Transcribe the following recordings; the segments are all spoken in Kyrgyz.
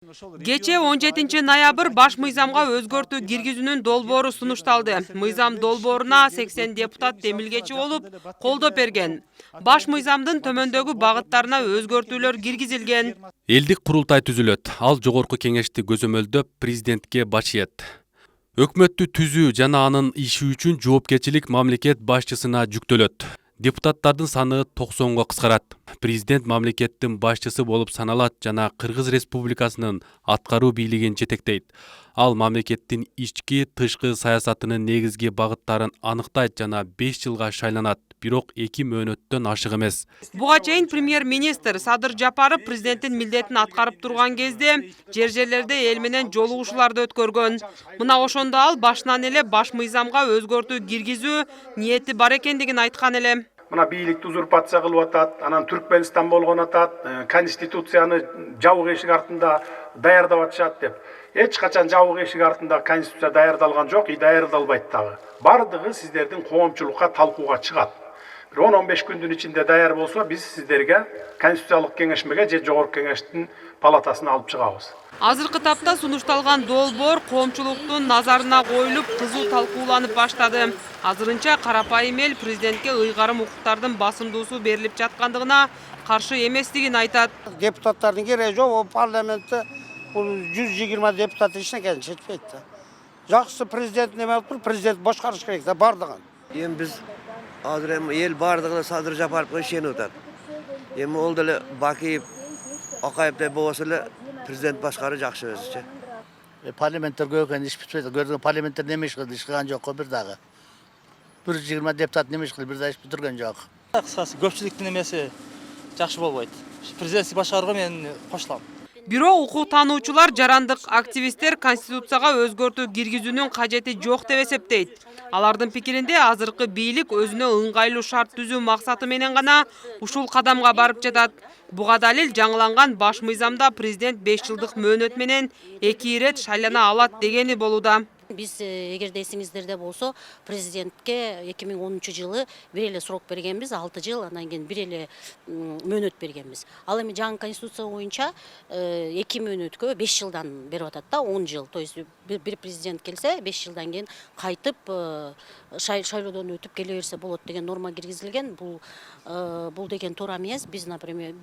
Кече 17 ноябрь баш мыйзамга өзгөртүү киргизүүнүн долбоору сунушталды. Мыйзам долбооруна 80 депутат демилгечи болуп, колдоп берген. Баш мыйзамдын төмөндөгү багыттарына өзгөртүүлөр киргизилген. Элдик курултай түзүлөт. Ал жогорку кеңешти көзөмөлдөп, президентке башчыйт. Өкмөттү түзүү жана анын иши үчүн жоопкерчилик мамлекет башчысына жүктөлөт. Депутаттардын саны 90-го кыскарат. Президент мамлекеттин башчысы болуп саналат жана Кыргыз Республикасынын аткаруу бийлигин жетектейт. Ал мамлекеттин ички, тышкы саясатынын негизги багыттарын аныктайт жана 5 жылга шайланат. Бирок 2 мөөнөттөн ашык эмес. Буга чейин премьер-министр Садыр Жапаров президенттин милдетин аткарып турган кезде жер-жерлерде эл менен жолугушууларды өткөргөн. Мына ошондо ал башынан эле баш мыйзамга өзгөртүү киргизүү ниети бар экендигин айткан эле. Мына бийликти узурпация кылып атат, анан Түркменстан болгон атат, конституцияны жабык эшик артында даярдап атышат деп. Эч качан жабык эшик артында конституция даярдалган жок, даярдалбайт дагы. Бардыгы сиздердин коомчулукка талкууга чыгат. 10-15 күндүн ичинде даяр болсо, биз сиздерге конституциялык кеңешмеге же жогорку кеңештин палатасына алып чыгабыз. Азыркы тапта сунушталган долбоор коомчулуктун назарына коюлуп, кызуу талкууланып баштады. Азырынча карапайым эл президентке ыйгарым укуктардын басымдуусу берилип жаткандыгына каршы эместигин айтат. Депутаттардын кереги жок, парламентте бул 120 депутат эчтекени чечпейт да. Жакшы президент неме кылып, президент башкарыш керек да бардыгын. Эми биз азыр эл бардыгына Садыр Жапаровго ишенип атат. Эми ол деле Бакиев, Акаевдей болсо эле президент башкаруу жакшы өзүчө. Парламенттер көйгөн иш бүтпөйт. Көрдүң парламенттер неме иш кылды, иш кылган жок бир дагы. 120 депутат неме иш кылды, бир дагы иш бүтүргөн жок. Кыскасы көпчүлүктүн эмеси жакшы болбойт. Президент башкарууга мен кошулам. Бирок укук таануучулар, жарандык активисттер конституцияга өзгөртүү киргизүүнүн кажети жок деп эсептейт. Алардын пикиринде азыркы бийлик өзүнө ыңгайлуу шарт түзүү максаты менен гана ушул кадамга барып жатат. Буга далил жаңыланган баш мыйзамда президент 5 жылдык мөөнөт менен 2 ирет шайлана алат дегени болууда. Биз эгерде эсиңиздерде болсо, президентке 2010 жылы бир эле срок бергенбиз, 6 жыл, андан кийин бир эле мөөнөт бергенбиз. Ал эми жаңы конституция боюнча 2 мөөнөткө 5 жылдан берип атат да, 10 жыл. То есть бир президент келсе, 5 жылдан кийин кайтып шайлоодон өтүп келе берсе болот деген норма киргизилген. Бул деген туура эмес. Биз, например,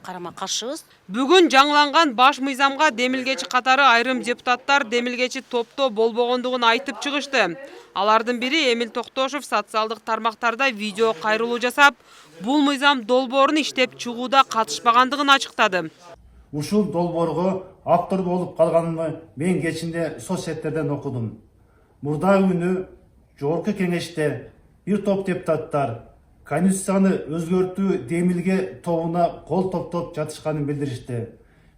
карама каршыбыз. Бүгүн жаңыланган баш мыйзамга демилгечи катары айрым депутаттар демилгечи топто болбогондугун айтып чыгышты. Алардын бири Эмил Токтошов социалдык тармактарда видео кайрылуу жасап, бул мыйзам долбоорун иштеп чыгууда катышпагандыгын ачыктады. Ушул долбоорго автор болуп калганымды мен кечинде соцсеттерден окудум. Мурдагы күнү жогорку кеңеште бир топ депутаттар конституцияны өзгөртүү демилге тобуна кол топтоп жатышканын билдиришти.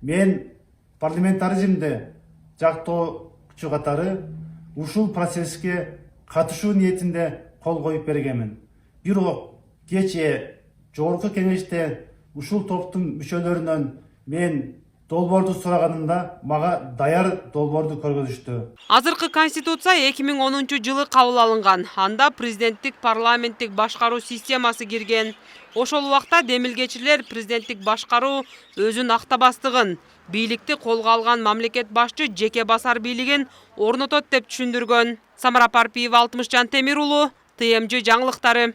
Мен парламентаризмде жактоочу катары ушул процесске катышуу ниетинде кол коюп бергенмин. Бирок кечээ жогорку кеңеште ушул топтун мүчөлөрүнөн мен долбоорду сураганымда мага даяр долбоорду көргөзүштү. Азыркы конституция 2010 жылы кабыл алынган. Анда президенттик парламенттик башкаруу системасы кирген. Ошол убакта демилгечилер президенттик башкаруу өзүн актабастыгын, бийликти колго алган мамлекет башчы жеке басар бийлигин орнотот деп түшүндүргөн. Самара Парпиева, Алтымышжан Темир уулу, ТМЖ жаңылыктары.